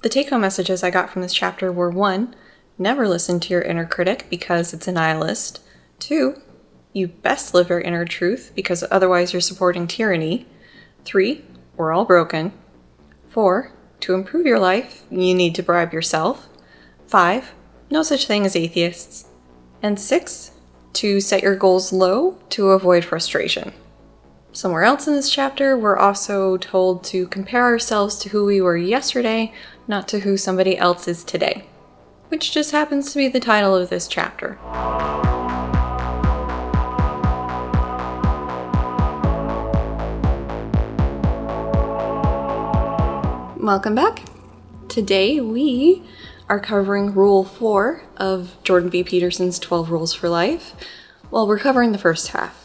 The take-home messages I got from this chapter were 1. Never listen to your inner critic because it's a nihilist. 2. You best live your inner truth because otherwise you're supporting tyranny. 3. We're all broken. 4. To improve your life, you need to bribe yourself. 5. No such thing as atheists. And 6. To set your goals low to avoid frustration. Somewhere else in this chapter, we're also told to compare ourselves to who we were yesterday, not to who somebody else is today. Which just happens to be the title of this chapter. Welcome back. Today we are covering Rule 4 of Jordan B. Peterson's 12 Rules for Life. Well, we're covering the first half.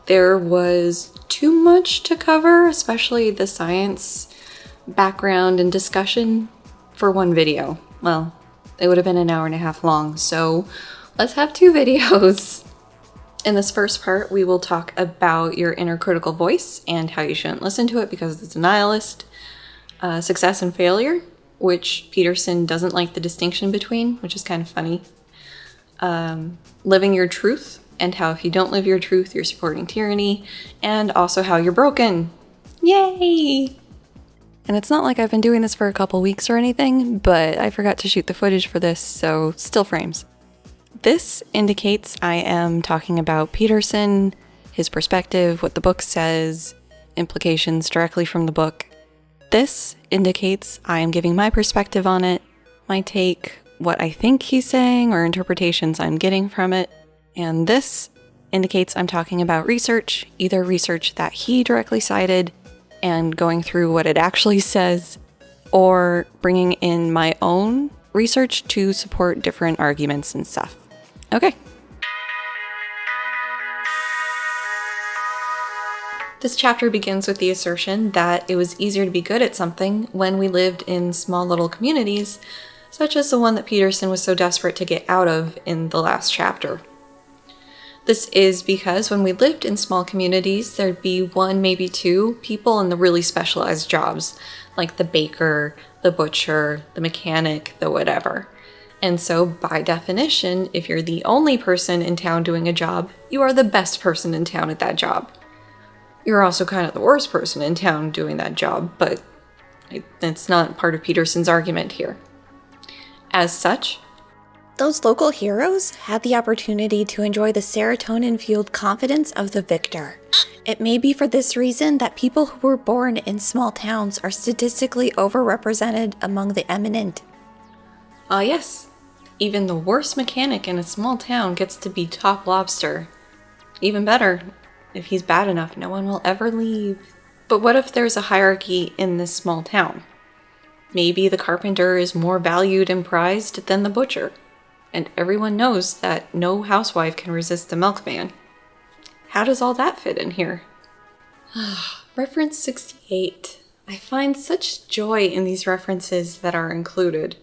There was too much to cover, especially the science background and discussion for one video. Well, it would have been an hour and a half long, so let's have 2 videos. In this first part, we will talk about your inner critical voice and how you shouldn't listen to it because it's a nihilist. Success and failure, which Peterson doesn't like the distinction between, which is kind of funny. Living your truth, and how if you don't live your truth, you're supporting tyranny, and also how you're broken. Yay! And it's not like I've been doing this for a couple weeks or anything, but I forgot to shoot the footage for this, so still frames. This indicates I am talking about Peterson, his perspective, what the book says, implications directly from the book. This indicates I am giving my perspective on it, my take, what I think he's saying, or interpretations I'm getting from it. And this indicates I'm talking about research, either research that he directly cited and going through what it actually says, or bringing in my own research to support different arguments and stuff. Okay. This chapter begins with the assertion that it was easier to be good at something when we lived in small little communities, such as the one that Peterson was so desperate to get out of in the last chapter. This is because when we lived in small communities, there'd be 1, maybe 2 people in the really specialized jobs, like the baker, the butcher, the mechanic, the whatever. And so, by definition, if you're the only person in town doing a job, you are the best person in town at that job. You're also kind of the worst person in town doing that job, but it's not part of Peterson's argument here. As such, those local heroes had the opportunity to enjoy the serotonin-fueled confidence of the victor. It may be for this reason that people who were born in small towns are statistically overrepresented among the eminent. Yes. Even the worst mechanic in a small town gets to be top lobster. Even better, if he's bad enough, no one will ever leave. But what if there's a hierarchy in this small town? Maybe the carpenter is more valued and prized than the butcher. And everyone knows that no housewife can resist the milkman. How does all that fit in here? Reference 68. I find such joy in these references that are included.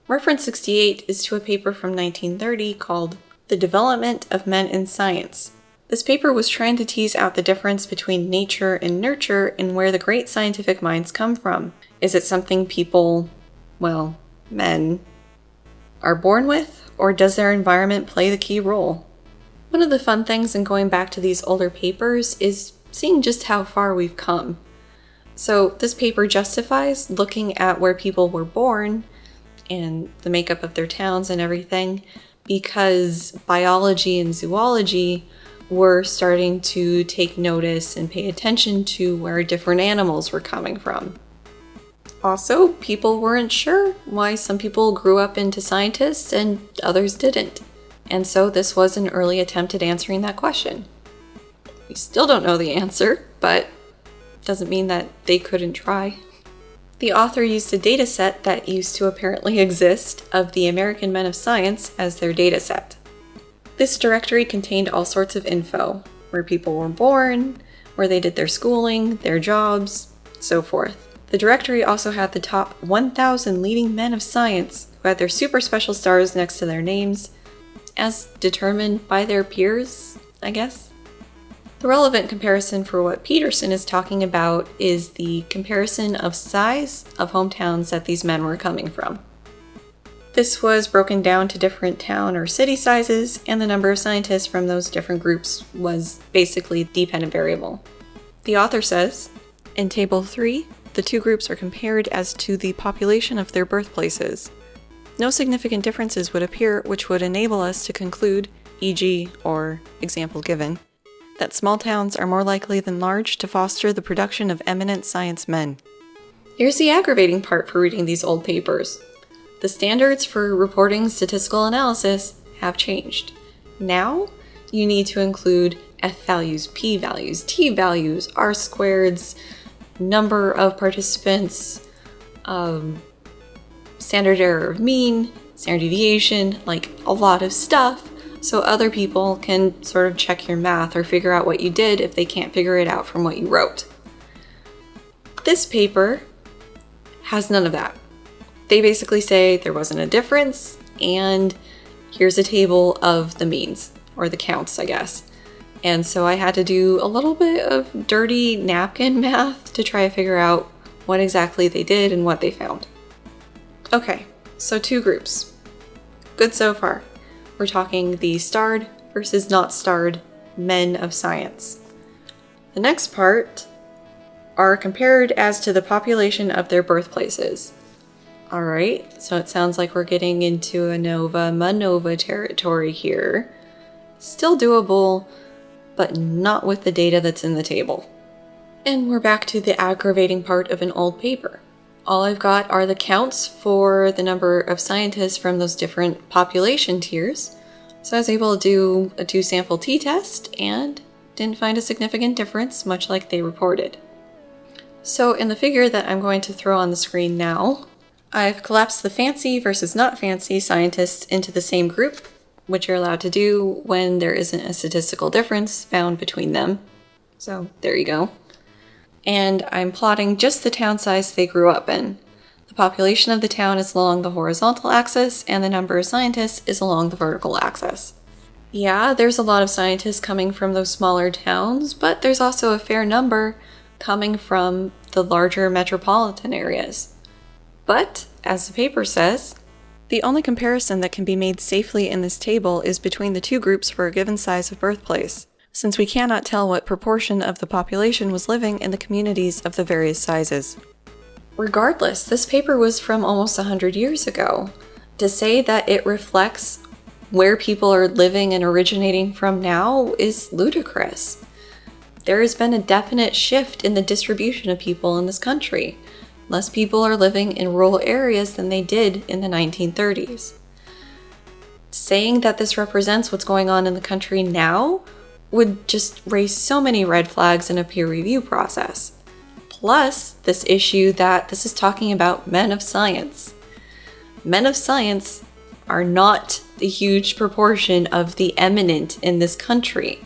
Reference 68 is to a paper from 1930 called The Development of Men in Science. This paper was trying to tease out the difference between nature and nurture and where the great scientific minds come from. Is it something people, well, men, are born with, or does their environment play the key role? One of the fun things in going back to these older papers is seeing just how far we've come. So this paper justifies looking at where people were born and the makeup of their towns and everything, because biology and zoology were starting to take notice and pay attention to where different animals were coming from. Also, people weren't sure why some people grew up into scientists and others didn't. And so this was an early attempt at answering that question. We still don't know the answer, but doesn't mean that they couldn't try. The author used a data set that used to apparently exist of the American Men of Science as their data set. This directory contained all sorts of info, where people were born, where they did their schooling, their jobs, so forth. The directory also had the top 1,000 leading men of science who had their super special stars next to their names, as determined by their peers, I guess. The relevant comparison for what Peterson is talking about is the comparison of size of hometowns that these men were coming from. This was broken down to different town or city sizes, and the number of scientists from those different groups was basically a dependent variable. The author says, in Table 3, the two groups are compared as to the population of their birthplaces. No significant differences would appear, which would enable us to conclude, e.g., or example given, that small towns are more likely than large to foster the production of eminent science men. Here's the aggravating part for reading these old papers. The standards for reporting statistical analysis have changed. Now, you need to include f-values, p-values, t-values, r-squareds, number of participants, standard error of mean, standard deviation, like a lot of stuff, so other people can sort of check your math or figure out what you did if they can't figure it out from what you wrote. This paper has none of that. They basically say there wasn't a difference, and here's a table of the means, or the counts, I guess. And so I had to do a little bit of dirty napkin math to try to figure out what exactly they did and what they found. Okay, so two groups. Good so far. We're talking the starred versus not starred men of science. The next part are compared as to the population of their birthplaces. Alright, so it sounds like we're getting into ANOVA-MANOVA territory here. Still doable, but not with the data that's in the table. And we're back to the aggravating part of an old paper. All I've got are the counts for the number of scientists from those different population tiers. So I was able to do a 2-sample t-test and didn't find a significant difference, much like they reported. So in the figure that I'm going to throw on the screen now, I've collapsed the fancy versus not fancy scientists into the same group, which you're allowed to do when there isn't a statistical difference found between them. So there you go. And I'm plotting just the town size they grew up in. The population of the town is along the horizontal axis, and the number of scientists is along the vertical axis. Yeah, there's a lot of scientists coming from those smaller towns, but there's also a fair number coming from the larger metropolitan areas. But, as the paper says, the only comparison that can be made safely in this table is between the two groups for a given size of birthplace, since we cannot tell what proportion of the population was living in the communities of the various sizes. Regardless, this paper was from almost 100 years ago. To say that it reflects where people are living and originating from now is ludicrous. There has been a definite shift in the distribution of people in this country. Less people are living in rural areas than they did in the 1930s. Saying that this represents what's going on in the country now would just raise so many red flags in a peer review process. Plus, this issue that this is talking about men of science. Men of science are not the huge proportion of the eminent in this country.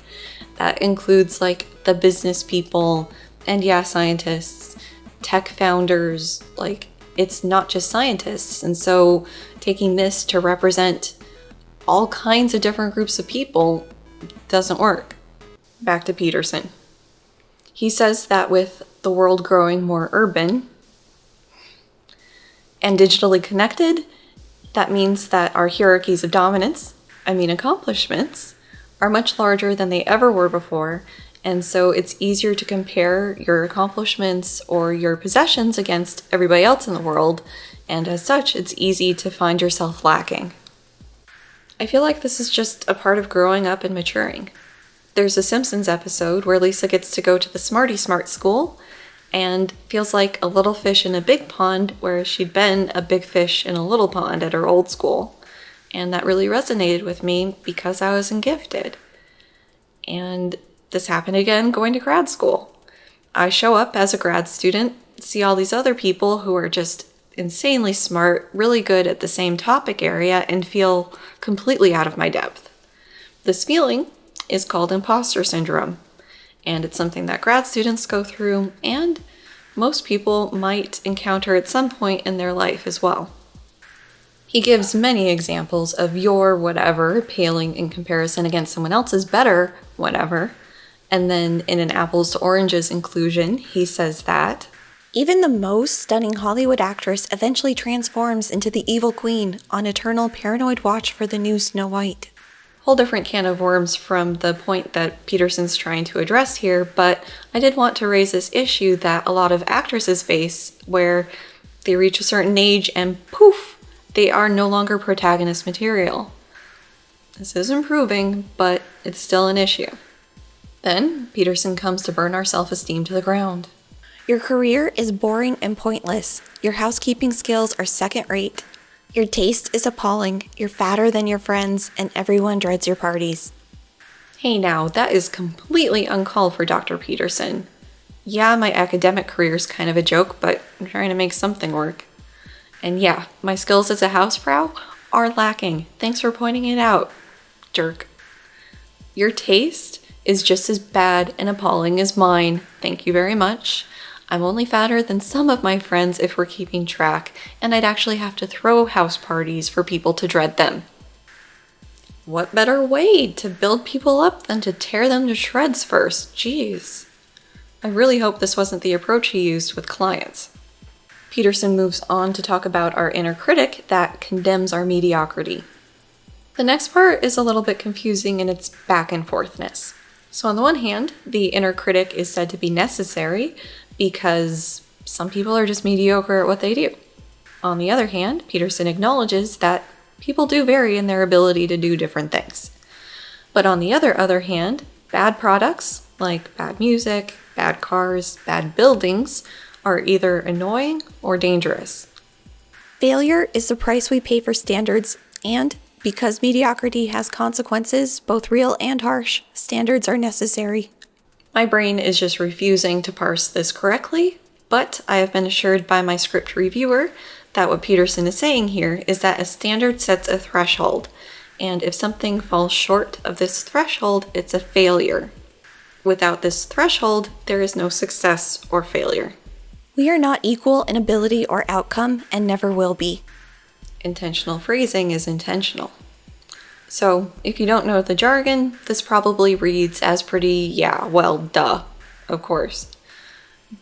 That includes like the business people and scientists, tech founders, like it's not just scientists. And so taking this to represent all kinds of different groups of people doesn't work. Back to Peterson. He says that with the world growing more urban and digitally connected, that means that our hierarchies of dominance, accomplishments, are much larger than they ever were before, and so it's easier to compare your accomplishments or your possessions against everybody else in the world, and as such, it's easy to find yourself lacking. I feel like this is just a part of growing up and maturing. There's a Simpsons episode where Lisa gets to go to the Smarty Smart school and feels like a little fish in a big pond, whereas she'd been a big fish in a little pond at her old school. And that really resonated with me because I wasn't gifted. And this happened again going to grad school. I show up as a grad student, see all these other people who are just insanely smart, really good at the same topic area, and feel completely out of my depth. This feeling is called imposter syndrome, and it's something that grad students go through, and most people might encounter at some point in their life as well. He gives many examples of your whatever paling in comparison against someone else's better whatever, And then in an apples to oranges inclusion, he says that even the most stunning Hollywood actress eventually transforms into the evil queen on eternal paranoid watch for the new Snow White. Whole different can of worms from the point that Peterson's trying to address here, but I did want to raise this issue that a lot of actresses face where they reach a certain age and poof, they are no longer protagonist material. This is improving, but it's still an issue. Then Peterson comes to burn our self-esteem to the ground. Your career is boring and pointless. Your housekeeping skills are second-rate. Your taste is appalling. You're fatter than your friends, and everyone dreads your parties. Hey now, that is completely uncalled for, Dr. Peterson. Yeah, my academic career's kind of a joke, but I'm trying to make something work. And yeah, my skills as a housefrau are lacking. Thanks for pointing it out, jerk. Your taste is just as bad and appalling as mine. Thank you very much. I'm only fatter than some of my friends if we're keeping track, and I'd actually have to throw house parties for people to dread them. What better way to build people up than to tear them to shreds first? Jeez. I really hope this wasn't the approach he used with clients. Peterson moves on to talk about our inner critic that condemns our mediocrity. The next part is a little bit confusing in its back and forthness. So on the one hand, the inner critic is said to be necessary because some people are just mediocre at what they do. On the other hand, Peterson acknowledges that people do vary in their ability to do different things. But on the other hand, bad products, like bad music, bad cars, bad buildings, are either annoying or dangerous. Failure is the price we pay for standards, and because mediocrity has consequences, both real and harsh, standards are necessary. My brain is just refusing to parse this correctly, but I have been assured by my script reviewer that what Peterson is saying here is that a standard sets a threshold, and if something falls short of this threshold, it's a failure. Without this threshold, there is no success or failure. We are not equal in ability or outcome and never will be. Intentional phrasing is intentional. So, if you don't know the jargon, this probably reads as pretty, duh, of course.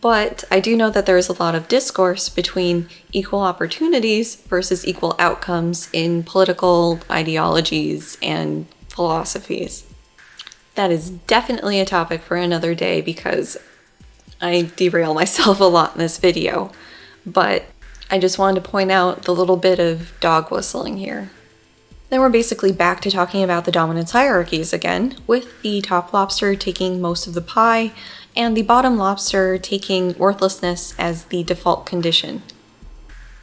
But I do know that there is a lot of discourse between equal opportunities versus equal outcomes in political ideologies and philosophies. That is definitely a topic for another day because I derail myself a lot in this video. But I just wanted to point out the little bit of dog whistling here. Then we're basically back to talking about the dominance hierarchies again, with the top lobster taking most of the pie, and the bottom lobster taking worthlessness as the default condition.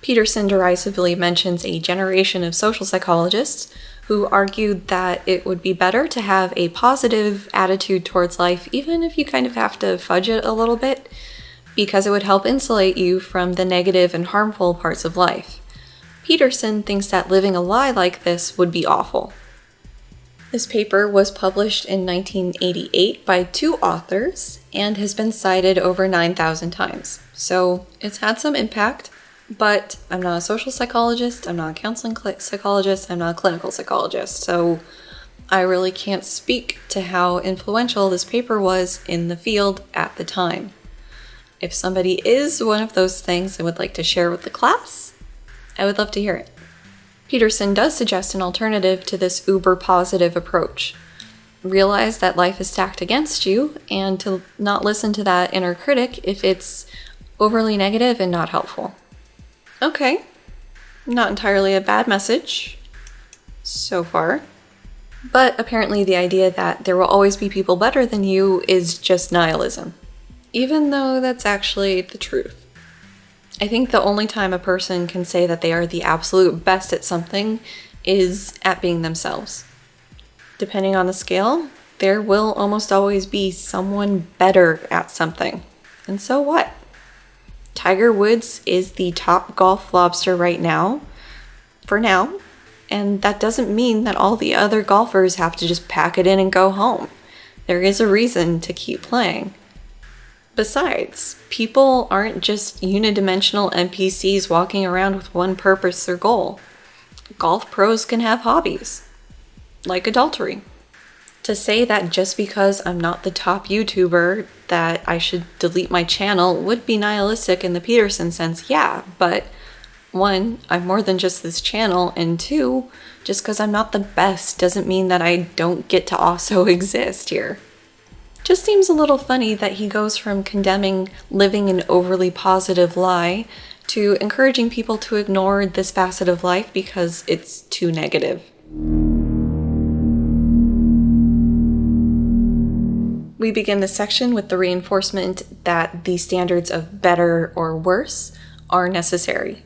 Peterson derisively mentions a generation of social psychologists who argued that it would be better to have a positive attitude towards life, even if you kind of have to fudge it a little bit, because it would help insulate you from the negative and harmful parts of life. Peterson thinks that living a lie like this would be awful. This paper was published in 1988 by 2 authors and has been cited over 9,000 times. So it's had some impact, but I'm not a social psychologist, I'm not a counseling psychologist, I'm not a clinical psychologist, so I really can't speak to how influential this paper was in the field at the time. If somebody is one of those things and would like to share with the class, I would love to hear it. Peterson does suggest an alternative to this uber-positive approach. Realize that life is stacked against you, and to not listen to that inner critic if it's overly negative and not helpful. Okay, not entirely a bad message so far, but apparently the idea that there will always be people better than you is just nihilism, even though that's actually the truth. I think the only time a person can say that they are the absolute best at something is at being themselves. Depending on the scale, there will almost always be someone better at something. And so what? Tiger Woods is the top golf lobster right now, for now, and that doesn't mean that all the other golfers have to just pack it in and go home. There is a reason to keep playing. Besides, people aren't just unidimensional NPCs walking around with one purpose or goal. Golf pros can have hobbies, like adultery. To say that just because I'm not the top YouTuber that I should delete my channel would be nihilistic in the Peterson sense, yeah, but one, I'm more than just this channel, and two, just because I'm not the best doesn't mean that I don't get to also exist here. Just seems a little funny that he goes from condemning living an overly positive lie to encouraging people to ignore this facet of life because it's too negative. We begin this section with the reinforcement that the standards of better or worse are necessary.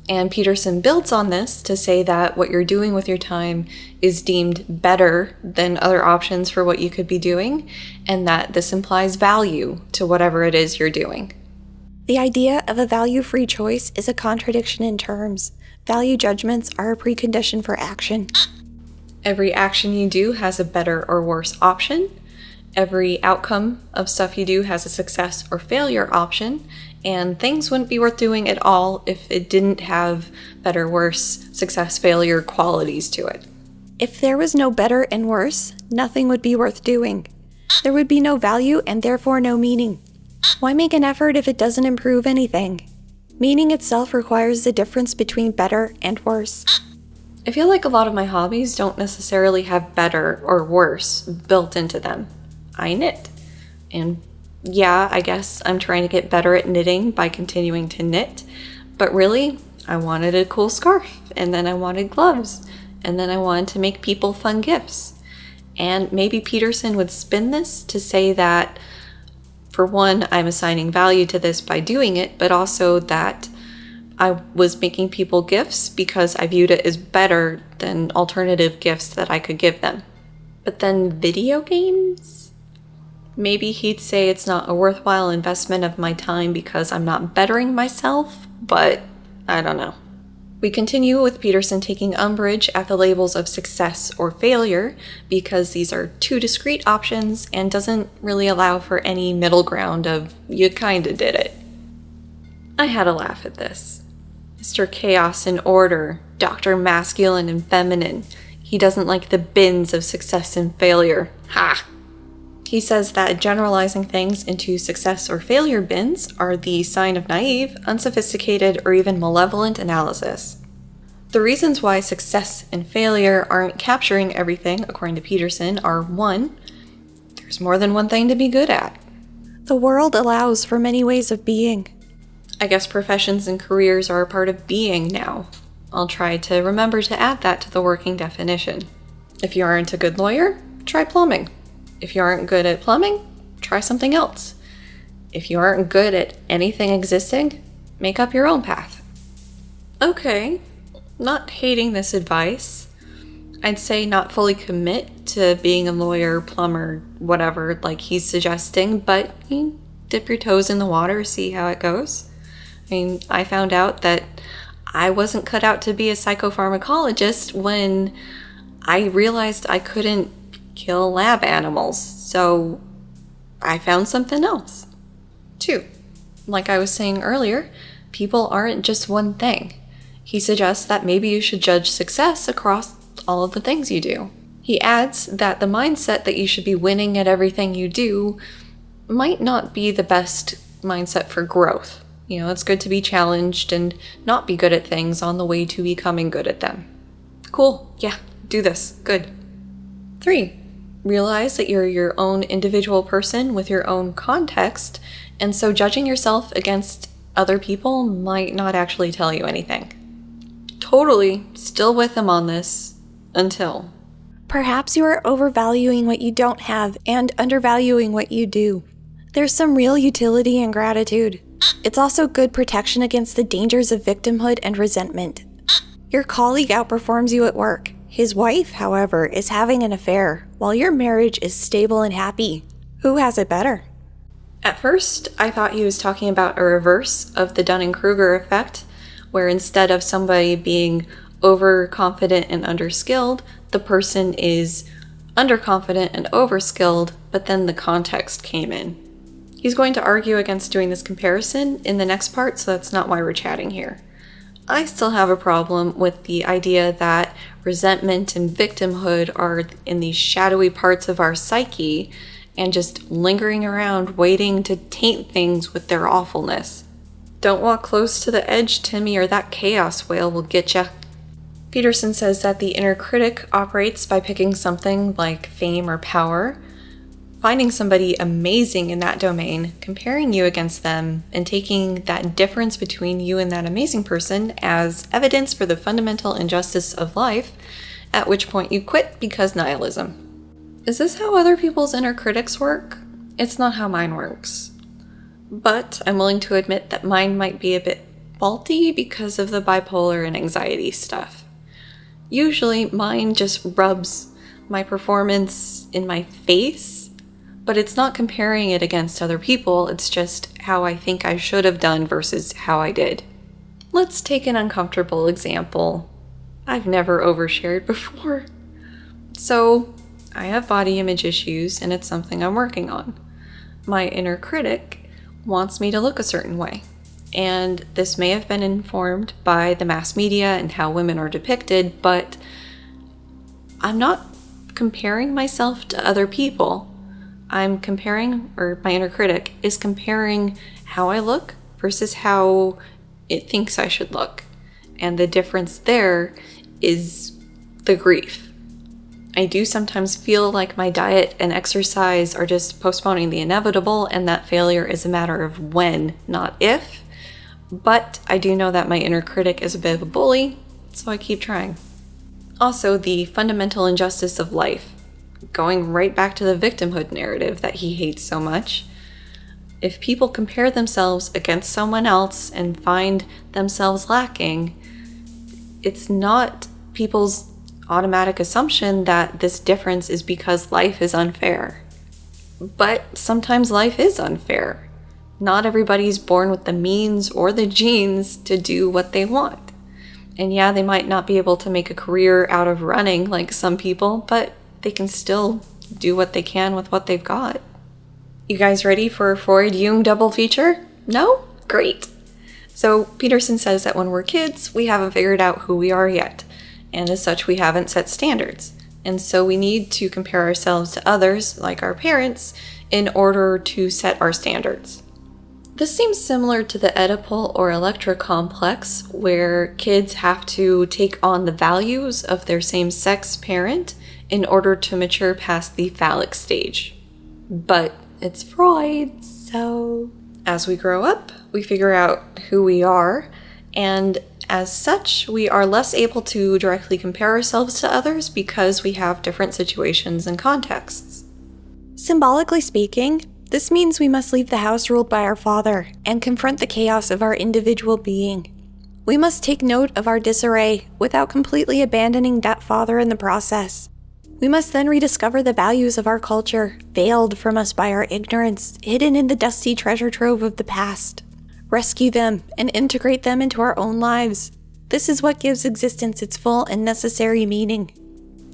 And Peterson builds on this to say that what you're doing with your time is deemed better than other options for what you could be doing, and that this implies value to whatever it is you're doing. The idea of a value-free choice is a contradiction in terms. Value judgments are a precondition for action. Every action you do has a better or worse option. Every outcome of stuff you do has a success or failure option, and things wouldn't be worth doing at all if it didn't have better, worse, success, failure qualities to it. If there was no better and worse, nothing would be worth doing. There would be no value and therefore no meaning. Why make an effort if it doesn't improve anything? Meaning itself requires the difference between better and worse. I feel like a lot of my hobbies don't necessarily have better or worse built into them. I knit. And yeah, I guess I'm trying to get better at knitting by continuing to knit. But really, I wanted a cool scarf, and then I wanted gloves, and then I wanted to make people fun gifts. And maybe Peterson would spin this to say that, for one, I'm assigning value to this by doing it, but also that I was making people gifts because I viewed it as better than alternative gifts that I could give them. But then video games? Maybe he'd say it's not a worthwhile investment of my time because I'm not bettering myself, but I don't know. We continue with Peterson taking umbrage at the labels of success or failure because these are two discrete options and doesn't really allow for any middle ground of you kinda did it. I had a laugh at this. Mr. Chaos and Order, Dr. Masculine and Feminine. He doesn't like the bins of success and failure. Ha! He says that generalizing things into success or failure bins are the sign of naive, unsophisticated, or even malevolent analysis. The reasons why success and failure aren't capturing everything, according to Peterson, are 1. There's more than one thing to be good at. The world allows for many ways of being. I guess professions and careers are a part of being now. I'll try to remember to add that to the working definition. If you aren't a good lawyer, try plumbing. If you aren't good at plumbing, try something else. If you aren't good at anything existing, make up your own path. Okay, not hating this advice. I'd say not fully commit to being a lawyer, plumber, whatever, like he's suggesting, but dip your toes in the water, see how it goes. I mean, I found out that I wasn't cut out to be a psychopharmacologist when I realized I couldn't kill lab animals, so I found something else. 2, like I was saying earlier, people aren't just one thing. He suggests that maybe you should judge success across all of the things you do. He adds that the mindset that you should be winning at everything you do might not be the best mindset for growth. It's good to be challenged and not be good at things on the way to becoming good at them. Cool, yeah, do this, good. 3, realize that you're your own individual person with your own context, and so judging yourself against other people might not actually tell you anything. Totally still with him on this until. Perhaps you are overvaluing what you don't have and undervaluing what you do. There's some real utility in gratitude. It's also good protection against the dangers of victimhood and resentment. Your colleague outperforms you at work. His wife, however, is having an affair, while your marriage is stable and happy. Who has it better? At first, I thought he was talking about a reverse of the Dunning-Kruger effect, where instead of somebody being overconfident and underskilled, the person is underconfident and overskilled, but then the context came in. He's going to argue against doing this comparison in the next part, so that's not why we're chatting here. I still have a problem with the idea that resentment and victimhood are in these shadowy parts of our psyche and just lingering around waiting to taint things with their awfulness. Don't walk close to the edge, Timmy, or that chaos whale will get ya. Peterson says that the inner critic operates by picking something like fame or power, finding somebody amazing in that domain, comparing you against them, and taking that difference between you and that amazing person as evidence for the fundamental injustice of life, at which point you quit because nihilism. Is this how other people's inner critics work? It's not how mine works. But I'm willing to admit that mine might be a bit faulty because of the bipolar and anxiety stuff. Usually mine just rubs my performance in my face, but it's not comparing it against other people, it's just how I think I should have done versus how I did. Let's take an uncomfortable example. I've never overshared before. So, I have body image issues and it's something I'm working on. My inner critic wants me to look a certain way. And this may have been informed by the mass media and how women are depicted, but I'm not comparing myself to other people. I'm comparing, or my inner critic is comparing how I look versus how it thinks I should look. And the difference there is the grief. I do sometimes feel like my diet and exercise are just postponing the inevitable, and that failure is a matter of when, not if. But I do know that my inner critic is a bit of a bully, so I keep trying. Also, the fundamental injustice of life, going right back to the victimhood narrative that he hates so much. If people compare themselves against someone else and find themselves lacking, it's not people's automatic assumption that this difference is because life is unfair. But sometimes life is unfair. Not everybody's born with the means or the genes to do what they want. And yeah, they might not be able to make a career out of running like some people, but they can still do what they can with what they've got. You guys ready for a Freud-Jung double feature? No? Great. So Peterson says that when we're kids, we haven't figured out who we are yet. And as such, we haven't set standards. And so we need to compare ourselves to others, like our parents, in order to set our standards. This seems similar to the Oedipal or Electra complex, where kids have to take on the values of their same-sex parent in order to mature past the phallic stage. But it's Freud, so as we grow up, we figure out who we are, and as such, we are less able to directly compare ourselves to others because we have different situations and contexts. Symbolically speaking, this means we must leave the house ruled by our father and confront the chaos of our individual being. We must take note of our disarray without completely abandoning that father in the process. We must then rediscover the values of our culture, veiled from us by our ignorance, hidden in the dusty treasure trove of the past. Rescue them and integrate them into our own lives. This is what gives existence its full and necessary meaning.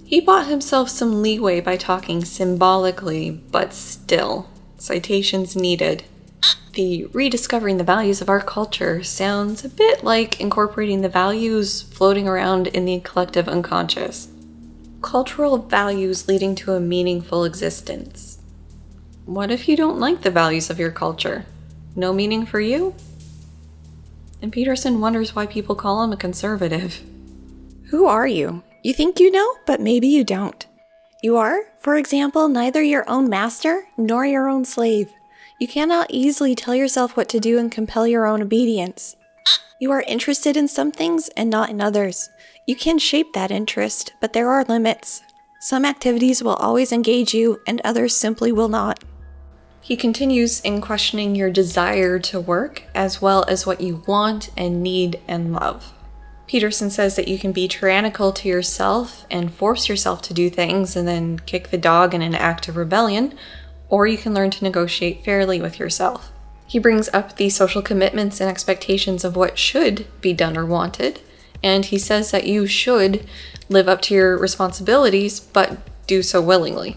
He bought himself some leeway by talking symbolically, but still, citations needed. The rediscovering the values of our culture sounds a bit like incorporating the values floating around in the collective unconscious. Cultural values leading to a meaningful existence. What if you don't like the values of your culture? No meaning for you? And Peterson wonders why people call him a conservative. Who are you? You think you know, but maybe you don't. You are, for example, neither your own master nor your own slave. You cannot easily tell yourself what to do and compel your own obedience. You are interested in some things and not in others. You can shape that interest, but there are limits. Some activities will always engage you and others simply will not. He continues in questioning your desire to work, as well as what you want and need and love. Peterson says that you can be tyrannical to yourself and force yourself to do things and then kick the dog in an act of rebellion, or you can learn to negotiate fairly with yourself. He brings up the social commitments and expectations of what should be done or wanted, and he says that you should live up to your responsibilities, but do so willingly.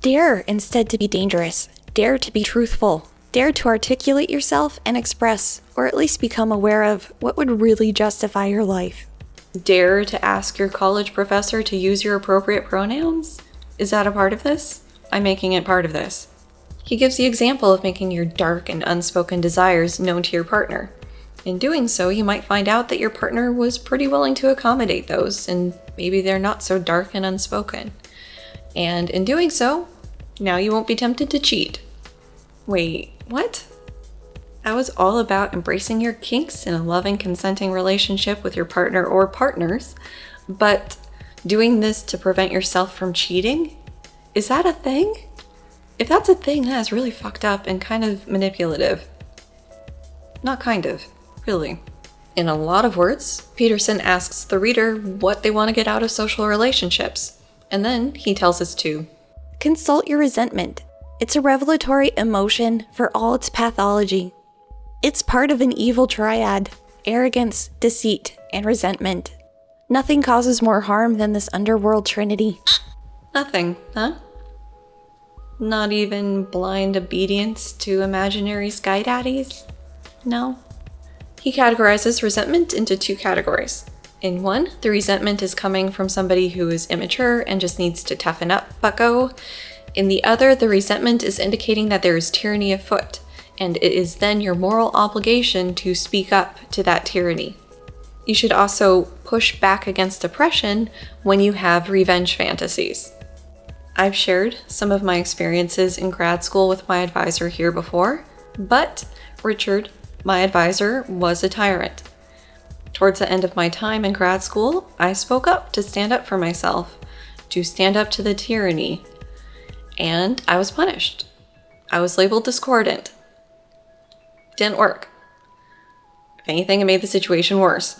Dare instead to be dangerous. Dare to be truthful. Dare to articulate yourself and express, or at least become aware of, what would really justify your life. Dare to ask your college professor to use your appropriate pronouns? Is that a part of this? I'm making it part of this. He gives the example of making your dark and unspoken desires known to your partner. In doing so, you might find out that your partner was pretty willing to accommodate those, and maybe they're not so dark and unspoken. And in doing so, now you won't be tempted to cheat. Wait, what? I was all about embracing your kinks in a loving, consenting relationship with your partner or partners, but doing this to prevent yourself from cheating? Is that a thing? If that's a thing, that is really fucked up and kind of manipulative. Not kind of, really. In a lot of words, Peterson asks the reader what they want to get out of social relationships, and then he tells us to consult your resentment. It's a revelatory emotion for all its pathology. It's part of an evil triad: arrogance, deceit, and resentment. Nothing causes more harm than this underworld trinity. Nothing, huh? Not even blind obedience to imaginary sky daddies? No. He categorizes resentment into 2 categories. In one, the resentment is coming from somebody who is immature and just needs to toughen up, bucko. In the other, the resentment is indicating that there is tyranny afoot, and it is then your moral obligation to speak up to that tyranny. You should also push back against oppression when you have revenge fantasies. I've shared some of my experiences in grad school with my advisor here before, but Richard, my advisor, was a tyrant. Towards the end of my time in grad school, I spoke up to stand up for myself, to stand up to the tyranny, and I was punished. I was labeled discordant. Didn't work. If anything, it made the situation worse.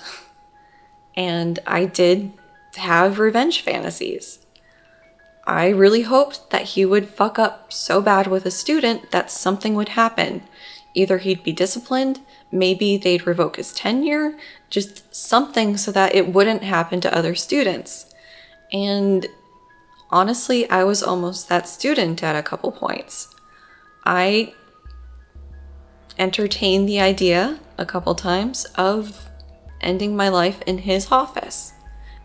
And I did have revenge fantasies. I really hoped that he would fuck up so bad with a student that something would happen. Either he'd be disciplined, maybe they'd revoke his tenure, just something so that it wouldn't happen to other students. And honestly, I was almost that student at a couple points. I entertained the idea a couple times of ending my life in his office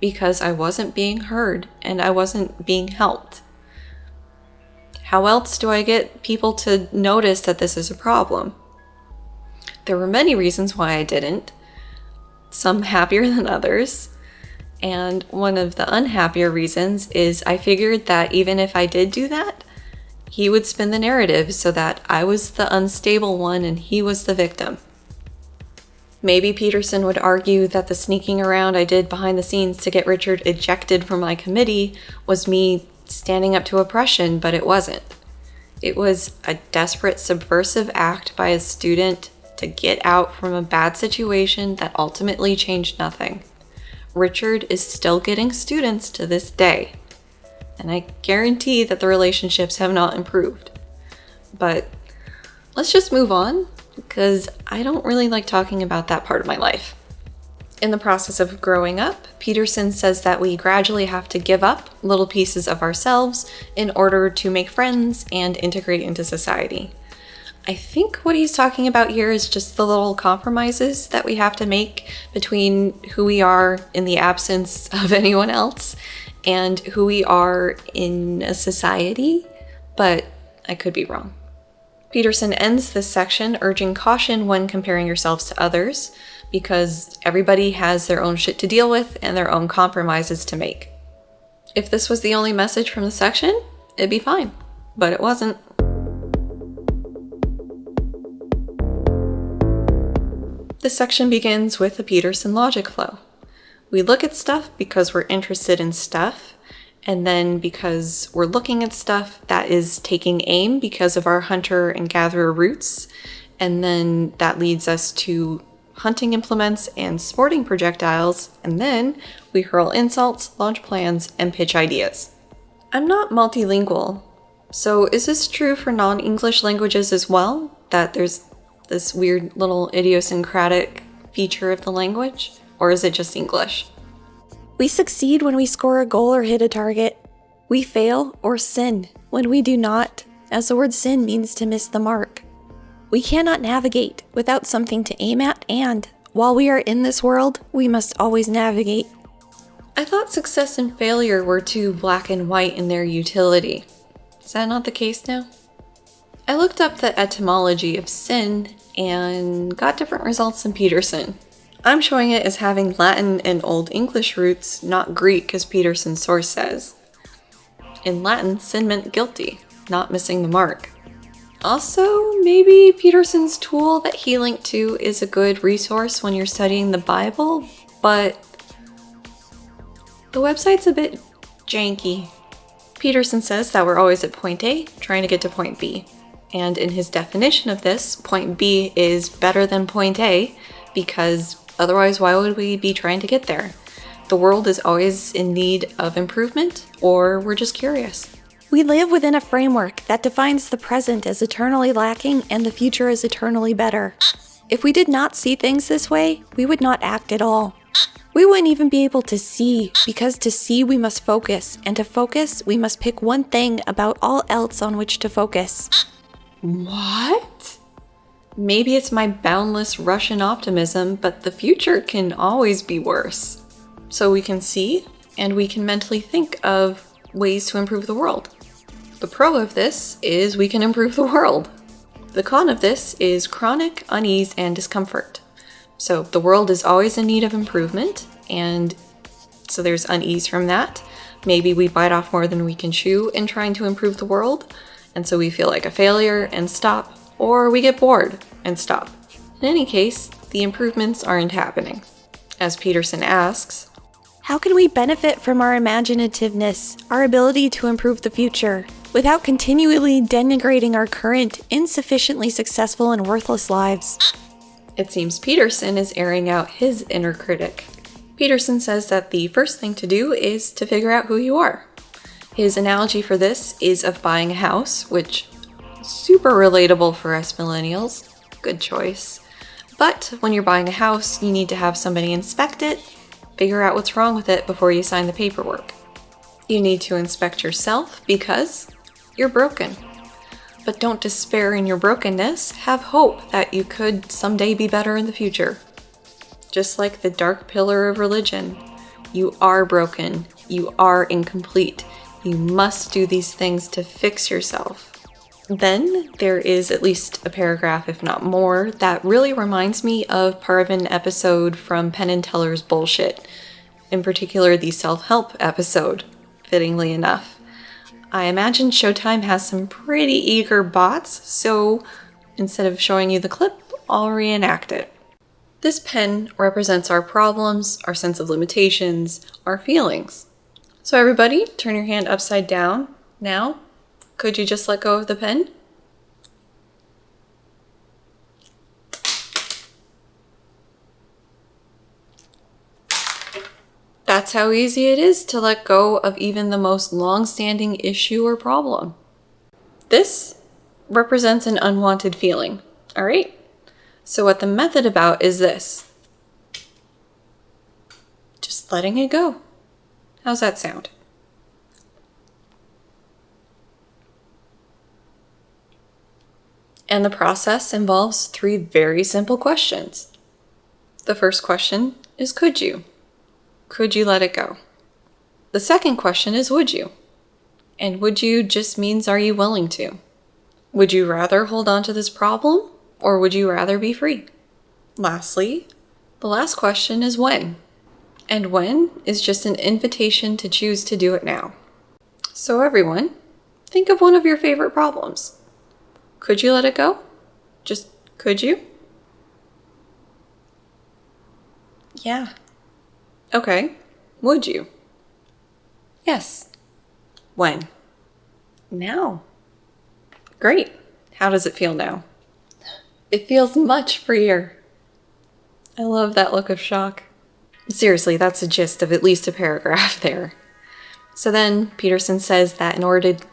because I wasn't being heard and I wasn't being helped. How else do I get people to notice that this is a problem? There were many reasons why I didn't, some happier than others. And one of the unhappier reasons is I figured that even if I did do that, he would spin the narrative so that I was the unstable one and he was the victim. Maybe Peterson would argue that the sneaking around I did behind the scenes to get Richard ejected from my committee was me standing up to oppression, but it wasn't. It was a desperate subversive act by a student to get out from a bad situation that ultimately changed nothing. Richard is still getting students to this day, and I guarantee that the relationships have not improved. But let's just move on, because I don't really like talking about that part of my life. In the process of growing up, Peterson says that we gradually have to give up little pieces of ourselves in order to make friends and integrate into society. I think what he's talking about here is just the little compromises that we have to make between who we are in the absence of anyone else and who we are in a society, but I could be wrong. Peterson ends this section urging caution when comparing yourselves to others, because everybody has their own shit to deal with and their own compromises to make. If this was the only message from the section, it'd be fine, but it wasn't. This section begins with a Peterson logic flow. We look at stuff because we're interested in stuff, and then because we're looking at stuff, that is taking aim because of our hunter and gatherer roots, and then that leads us to hunting implements and sporting projectiles, and then we hurl insults, launch plans, and pitch ideas. I'm not multilingual, so is this true for non-English languages as well? That there's this weird little idiosyncratic feature of the language? Or is it just English? We succeed when we score a goal or hit a target. We fail or sin when we do not, as the word sin means to miss the mark. We cannot navigate without something to aim at, and while we are in this world, we must always navigate. I thought success and failure were too black and white in their utility. Is that not the case now? I looked up the etymology of sin and got different results than Peterson. I'm showing it as having Latin and Old English roots, not Greek as Peterson's source says. In Latin, sin meant guilty, not missing the mark. Also, maybe Peterson's tool that he linked to is a good resource when you're studying the Bible, but the website's a bit janky. Peterson says that we're always at point A, trying to get to point B. And in his definition of this, point B is better than point A, because otherwise why would we be trying to get there? The world is always in need of improvement, or we're just curious. We live within a framework that defines the present as eternally lacking and the future as eternally better. If we did not see things this way, we would not act at all. We wouldn't even be able to see, because to see we must focus, and to focus we must pick one thing about all else on which to focus. What? Maybe it's my boundless Russian optimism, but the future can always be worse. So we can see, and we can mentally think of ways to improve the world. The pro of this is we can improve the world. The con of this is chronic unease and discomfort. So the world is always in need of improvement, and so there's unease from that. Maybe we bite off more than we can chew in trying to improve the world, and so we feel like a failure and stop, or we get bored and stop. In any case, the improvements aren't happening. As Peterson asks, how can we benefit from our imaginativeness, our ability to improve the future, without continually denigrating our current, insufficiently successful and worthless lives? It seems Peterson is airing out his inner critic. Peterson says that the first thing to do is to figure out who you are. His analogy for this is of buying a house, which is super relatable for us millennials. Good choice. But when you're buying a house, you need to have somebody inspect it, figure out what's wrong with it before you sign the paperwork. You need to inspect yourself because you're broken. But don't despair in your brokenness. Have hope that you could someday be better in the future. Just like the dark pillar of religion, you are broken. You are incomplete. You must do these things to fix yourself. Then there is at least a paragraph, if not more, that really reminds me of part of an episode from Penn and Teller's Bullshit. In particular, the self-help episode, fittingly enough. I imagine Showtime has some pretty eager bots, so instead of showing you the clip, I'll reenact it. This pen represents our problems, our sense of limitations, our feelings. So everybody, turn your hand upside down. Now, could you just let go of the pen? That's how easy it is to let go of even the most long-standing issue or problem. This represents an unwanted feeling, all right? So what the method about is this. Just letting it go. How's that sound? And the process involves 3 very simple questions. The first question is, could you? Could you let it go? The second question is, would you? And would you just means, are you willing to? Would you rather hold on to this problem, or would you rather be free? Lastly, the last question is when? And when is just an invitation to choose to do it now. So everyone, think of one of your favorite problems. Could you let it go? Just could you? Yeah. Okay. Would you? Yes. When? Now. Great. How does it feel now? It feels much freer. I love that look of shock. Seriously, that's the gist of at least a paragraph there. So then Peterson says that in order to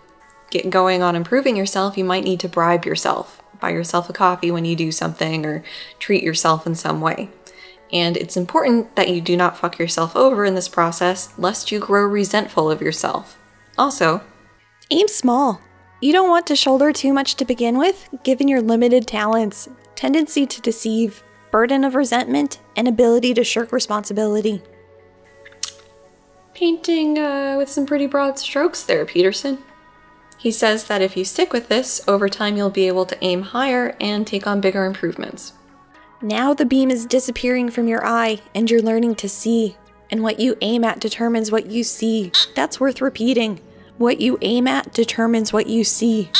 get going on improving yourself, you might need to bribe yourself. Buy yourself a coffee when you do something, or treat yourself in some way. And it's important that you do not fuck yourself over in this process, lest you grow resentful of yourself. Also, aim small. You don't want to shoulder too much to begin with, given your limited talents, tendency to deceive, burden of resentment, and ability to shirk responsibility. Painting with some pretty broad strokes there, Peterson. He says that if you stick with this, over time you'll be able to aim higher and take on bigger improvements. Now the beam is disappearing from your eye, and you're learning to see. And what you aim at determines what you see. That's worth repeating. What you aim at determines what you see.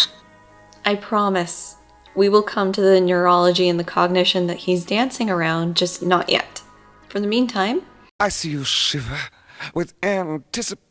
I promise. We will come to the neurology and the cognition that he's dancing around, just not yet. For the meantime, I see you shiver with anticipation.